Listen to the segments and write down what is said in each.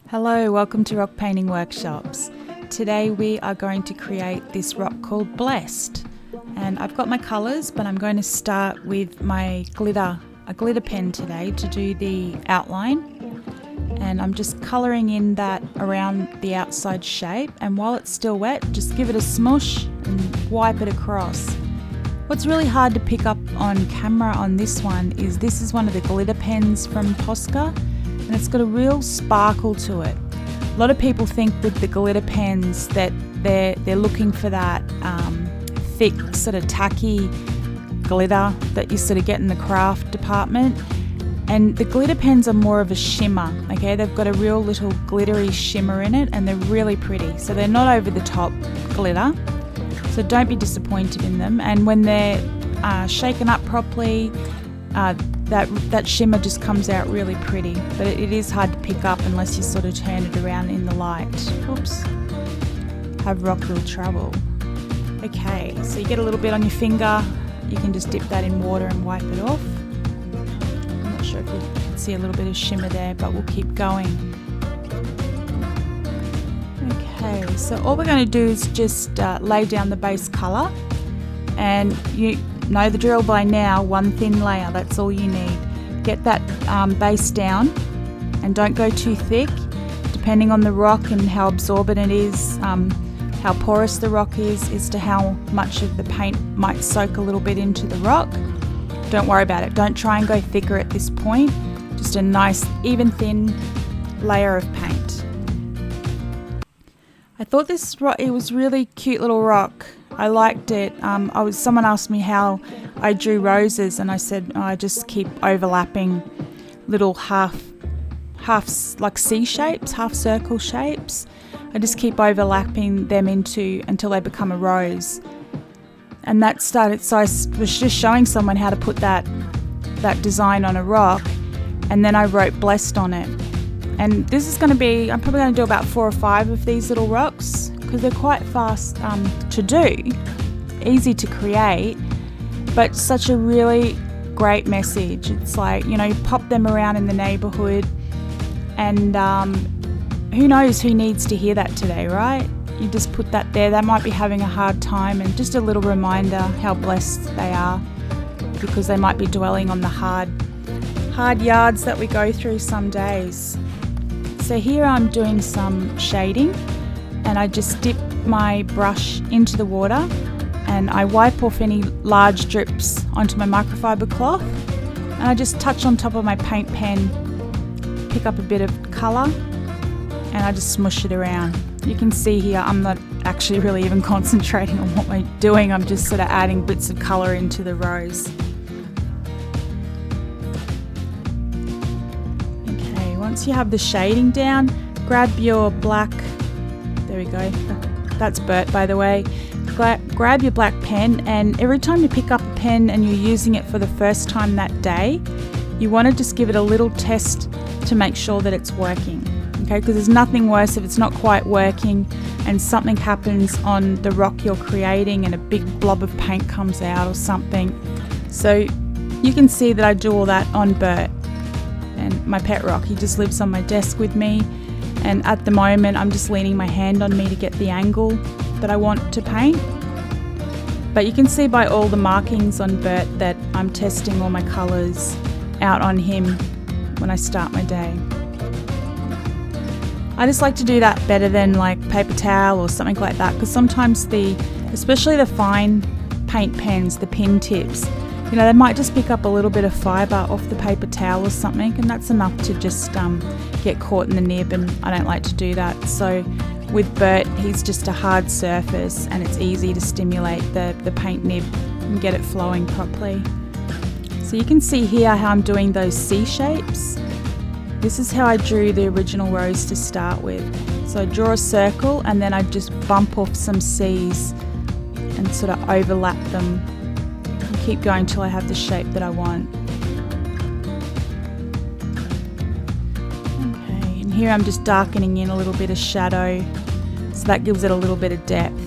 Hello, welcome to Rock Painting Workshops. Today we are going to create this rock called Blessed. And I've got my colours, but I'm going to start with my glitter, a glitter pen today to do the outline. And I'm just colouring in that around the outside shape. And while it's still wet, just give it a smush and wipe it across. What's really hard to pick up on camera on this one is this is one of the glitter pens from Posca. And it's got a real sparkle to it. A lot of people think with the glitter pens that they're looking for that thick, sort of tacky glitter that you sort of get in the craft department. And the glitter pens are more of a shimmer, okay? They've got a real little glittery shimmer in it and they're really pretty. So they're not over the top glitter. So don't be disappointed in them. And when they're shaken up properly, that shimmer just comes out really pretty, but it is hard to pick up unless you sort of turn it around in the light. Oops, have rock wheel trouble. Okay, so you get a little bit on your finger, you can just dip that in water and wipe it off. I'm not sure if you can see a little bit of shimmer there, but we'll keep going. Okay, so all we're going to do is just lay down the base colour, and you know the drill by now, one thin layer, that's all you need. Get that base down and don't go too thick. Depending on the rock and how absorbent it is, how porous the rock is as to how much of the paint might soak a little bit into the rock. Don't worry about it, don't try and go thicker at this point. Just a nice even thin layer of paint. I thought it was really cute little rock. I liked it. Someone asked me how I drew roses, and I said I just keep overlapping little half like C shapes, half circle shapes. I just keep overlapping them until they become a rose. And that started. So I was just showing someone how to put that design on a rock, and then I wrote Blessed on it. And this is going to be, I'm probably going to do about 4 or 5 of these little rocks because they're quite fast to do, easy to create, but such a really great message. It's like, you know, you pop them around in the neighbourhood and who knows who needs to hear that today, right? You just put that there, they might be having a hard time, and just a little reminder how blessed they are because they might be dwelling on the hard yards that we go through some days. So here I'm doing some shading, and I just dip my brush into the water and I wipe off any large drips onto my microfiber cloth, and I just touch on top of my paint pen, pick up a bit of colour, and I just smush it around. You can see here I'm not actually really even concentrating on what I'm doing, I'm just sort of adding bits of colour into the rose. Once you have the shading down, grab your black, there we go, that's Bert by the way, grab your black pen, and every time you pick up a pen and you're using it for the first time that day, you want to just give it a little test to make sure that it's working, okay? Because there's nothing worse if it's not quite working and something happens on the rock you're creating and a big blob of paint comes out or something. So you can see that I do all that on Bert. And my pet rock, he just lives on my desk with me, and at the moment I'm just leaning my hand on me to get the angle that I want to paint. But you can see by all the markings on Bert that I'm testing all my colours out on him when I start my day. I just like to do that better than like paper towel or something like that, because sometimes especially the fine paint pens, the pin tips, you know, they might just pick up a little bit of fibre off the paper towel or something, and that's enough to just get caught in the nib, and I don't like to do that. So with Bert, he's just a hard surface and it's easy to stimulate the paint nib and get it flowing properly. So you can see here how I'm doing those C shapes. This is how I drew the original rose to start with. So I draw a circle and then I just bump off some C's and sort of overlap them. Keep going till I have the shape that I want. Okay, and here I'm just darkening in a little bit of shadow, so that gives it a little bit of depth.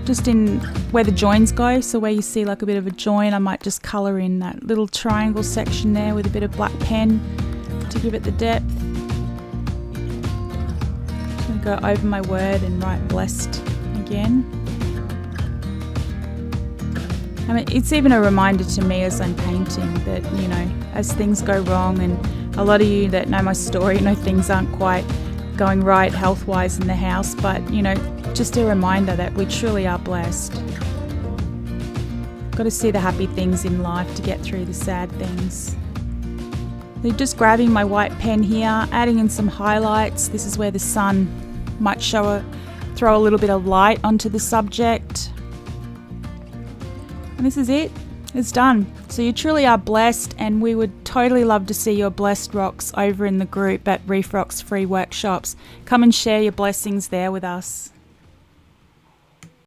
Just in where the joins go, so where you see like a bit of a join, I might just colour in that little triangle section there with a bit of black pen to give it the depth. I'm going to go over my word and write blessed again. I mean, it's even a reminder to me as I'm painting that, you know, as things go wrong, and a lot of you that know my story know things aren't quite going right health-wise in the house, but, you know, just a reminder that we truly are blessed. Got to see the happy things in life to get through the sad things. So just grabbing my white pen here, adding in some highlights. This is where the sun might throw a little bit of light onto the subject. And this is it. It's done. So you truly are blessed, and we would totally love to see your blessed rocks over in the group at Reef Rocks Free Workshops. Come and share your blessings there with us.